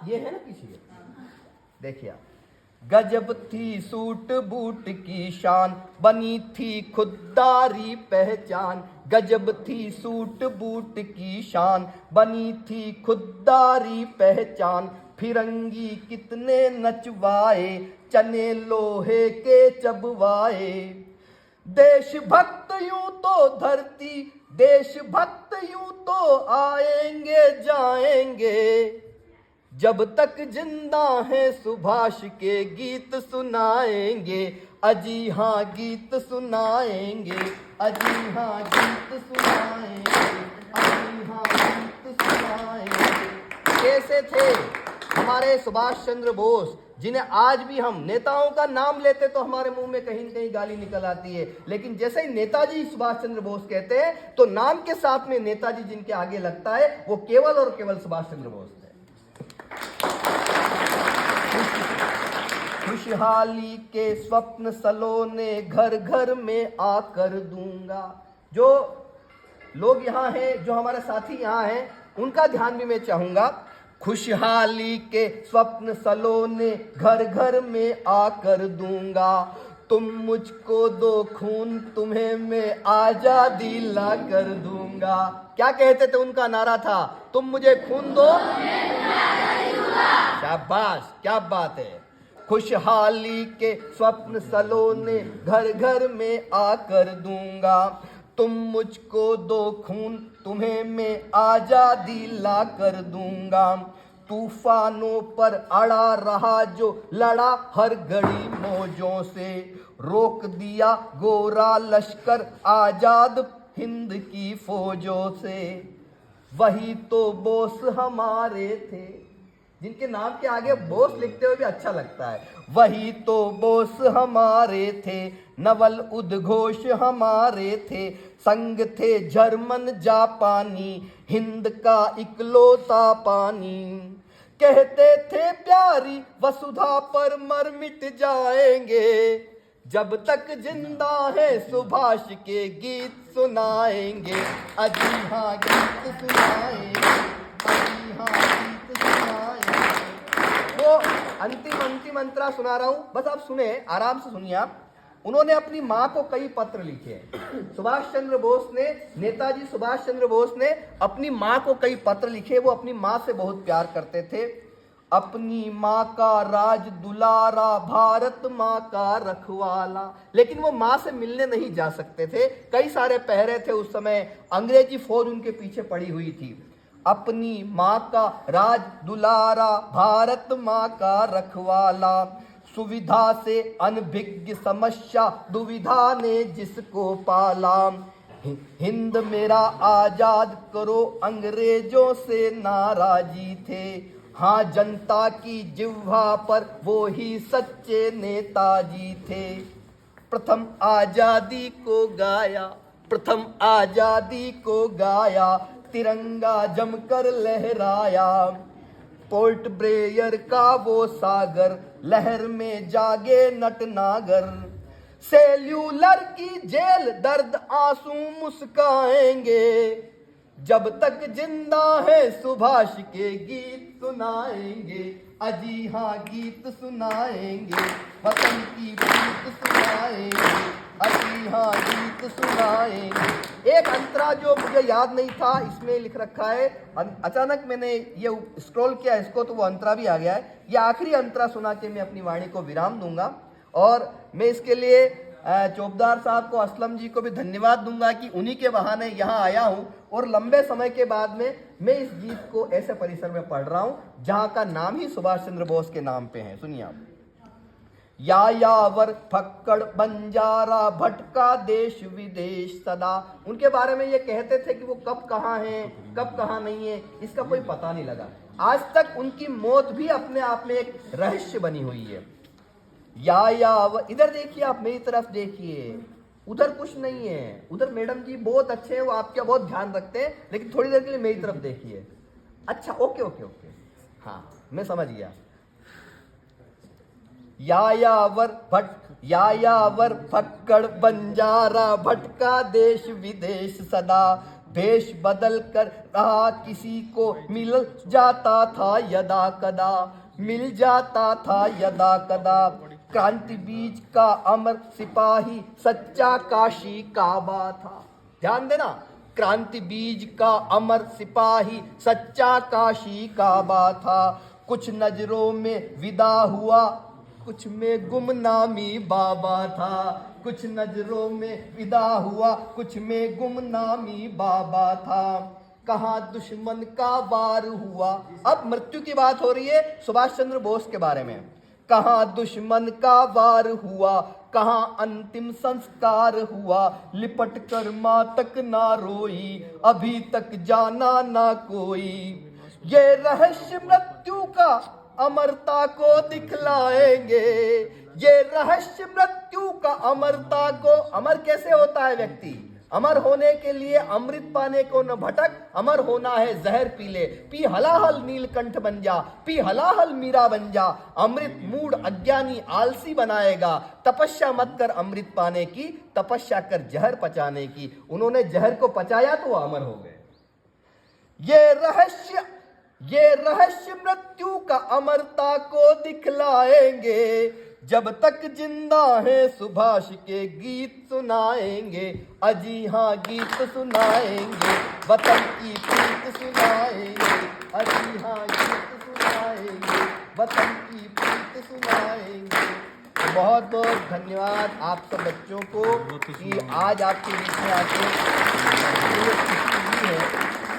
ये है ना पीछे, देखिए आप। गजब थी सूट बूट की शान, बनी थी खुददारी पहचान। गजब थी सूट बूट की शान, बनी थी खुददारी पहचान। फिरंगी कितने नचवाए, चने लोहे के चबवाए। देशभक्त यूं तो धरती, देशभक्त यूं तो आएंगे जाएंगे। जब तक जिंदा है सुभाष के गीत सुनाएंगे। अजी हाँ गीत सुनाएंगे, अजी हाँ गीत सुनाएंगे, अजी हाँ गीत सुनाएंगे। कैसे थे हमारे सुभाष चंद्र बोस, जिन्हें आज भी हम नेताओं का नाम लेते तो हमारे मुंह में कहीं न कहीं गाली निकल आती है, लेकिन जैसे ही नेताजी सुभाष चंद्र बोस कहते हैं तो नाम के साथ में नेताजी जिनके आगे लगता है वो केवल और केवल सुभाष चंद्र बोस है। खुशहाली के स्वप्न सलोने घर घर में आकर दूंगा। जो लोग यहाँ हैं, जो हमारे साथी यहाँ हैं, उनका ध्यान भी मैं चाहूंगा। खुशहाली के स्वप्न सलोने घर घर में आकर दूंगा। तुम मुझको दो खून, तुम्हें मैं आजादी ला कर दूंगा। क्या कहते थे, उनका नारा था, तुम मुझे खून दो, शाबाश, क्या बात है। खुशहाली के स्वप्न सलोने घर घर में आकर दूंगा। तुम मुझको दो खून, तुम्हें मैं आजादी ला कर दूंगा। तूफानों पर अड़ा रहा जो लड़ा हर घड़ी मौजों से। रोक दिया गोरा लश्कर आजाद हिंद की फौजों से। वही तो बोस हमारे थे, जिनके नाम के आगे बोस लिखते हुए भी अच्छा लगता है। वही तो बोस हमारे थे, नवल उद्घोष हमारे थे। संग थे जर्मन जापानी, हिंद का इकलौता पानी। कहते थे प्यारी वसुधा पर मर मिट जाएंगे। जब तक जिंदा है सुभाष के गीत सुनाएंगे। अजी हाँ गीत सुनाएंगे, अजी हाँ गीत सुनाएंगे। वो अंतिम अंतरा सुना रहा हूं, बस आप सुने, आराम से सुनिए आप। उन्होंने अपनी मां को कई पत्र लिखे। सुभाष चंद्र बोस ने, नेताजी सुभाष चंद्र बोस ने अपनी मां को कई पत्र लिखे। वो अपनी मां से बहुत प्यार करते थे। अपनी माँ का राज दुलारा, भारत माँ का रखवाला। लेकिन वो माँ से मिलने नहीं जा सकते थे, कई सारे पहरे थे उस समय, अंग्रेजी फौज उनके पीछे पड़ी हुई थी। अपनी माँ का राज दुलारा, भारत माँ का रखवाला। सुविधा से अनभिज्ञ समस्या, दुविधा ने जिसको पाला। हिंद मेरा आजाद करो, अंग्रेजों से नाराजी थे। हाँ जनता की जिह्वा पर वो ही सच्चे नेताजी थे। प्रथम आजादी को गाया, प्रथम आजादी को गाया। तिरंगा जमकर लहराया। पोर्ट ब्लेयर का वो सागर, लहर में जागे नटनागर। सेल्यूलर की जेल, दर्द आंसू मुस्काएंगे। जब तक जिंदा है सुभाष के गीत सुनाएंगे। अजी हाँ गीत सुनाएंगे, वतन की प्रीत सुनाएंगे। अजी हाँ गीत सुनाएंगे। एक अंतरा जो मुझे याद नहीं था, इसमें लिख रखा है, अचानक मैंने ये स्क्रॉल किया इसको तो वो अंतरा भी आ गया है। ये आखिरी अंतरा सुना के मैं अपनी वाणी को विराम दूंगा। और मैं इसके लिए चौबदार साहब को, असलम जी को भी धन्यवाद दूंगा कि उन्हीं के बहाने यहाँ आया हूँ और लंबे समय के बाद में मैं इस गीत को ऐसे परिसर में पढ़ रहा हूँ जहाँ का नाम ही सुभाष चंद्र बोस के नाम पे है। सुनिए आप। यायावर फक्कड़ बंजारा, भटका देश विदेश सदा। उनके बारे में ये कहते थे कि वो कब कहाँ हैं, कब कहाँ नहीं है, इसका कोई पता नहीं लगा। आज तक उनकी मौत भी अपने आप में एक रहस्य बनी हुई है। इधर देखिए आप, मेरी तरफ देखिए, उधर कुछ नहीं है। उधर मैडम जी बहुत अच्छे हैं, वो आपका बहुत ध्यान रखते हैं, लेकिन थोड़ी देर के लिए मेरी तरफ देखिए। अच्छा, ओके ओके ओके, हाँ मैं समझ गया। यायावर फक्कड़ बंजारा, भटका देश विदेश सदा। भेष बदल कर रहा किसी को मिल जाता था यदा कदा, मिल जाता था यदा कदा। क्रांति बीज का अमर सिपाही सच्चा काशी काबा था। ध्यान देना, क्रांति बीज का अमर सिपाही सच्चा काशी काबा था। कुछ नजरों में विदा हुआ, कुछ में गुमनामी बाबा था। कुछ नजरों में विदा हुआ, कुछ में गुमनामी बाबा था। कहाँ दुश्मन का वार हुआ। अब मृत्यु की बात हो रही है सुभाष चंद्र बोस के बारे में। कहाँ दुश्मन का वार हुआ, कहाँ अंतिम संस्कार हुआ, लिपट कर माँ तक ना रोई, अभी तक जाना ना कोई। ये रहस्य मृत्यु का अमरता को दिखलाएंगे, ये रहस्य मृत्यु का अमरता को। अमर कैसे होता है व्यक्ति? अमर होने के लिए अमृत पाने को न भटक, अमर होना है जहर पी ले। पी हलाहल नीलकंठ बन जा, पी हलाहल मीरा बन जा। अमृत मूड अज्ञानी आलसी बनाएगा। तपस्या मत कर अमृत पाने की, तपस्या कर जहर पचाने की। उन्होंने जहर को पचाया तो वो अमर हो गए। ये रहस्य मृत्यु का अमरता को दिखलाएंगे। जब तक जिंदा है सुभाष के गीत सुनाएंगे, अजी हाँ गीत सुनाएंगे, वतन की प्रीत सुनाएंगे, अजी हाँ गीत सुनाएंगे, वतन की प्रीत सुनाएंगे। बहुत बहुत धन्यवाद आप सब बच्चों को कि आज आपके बीच में आके खुशी हुई है।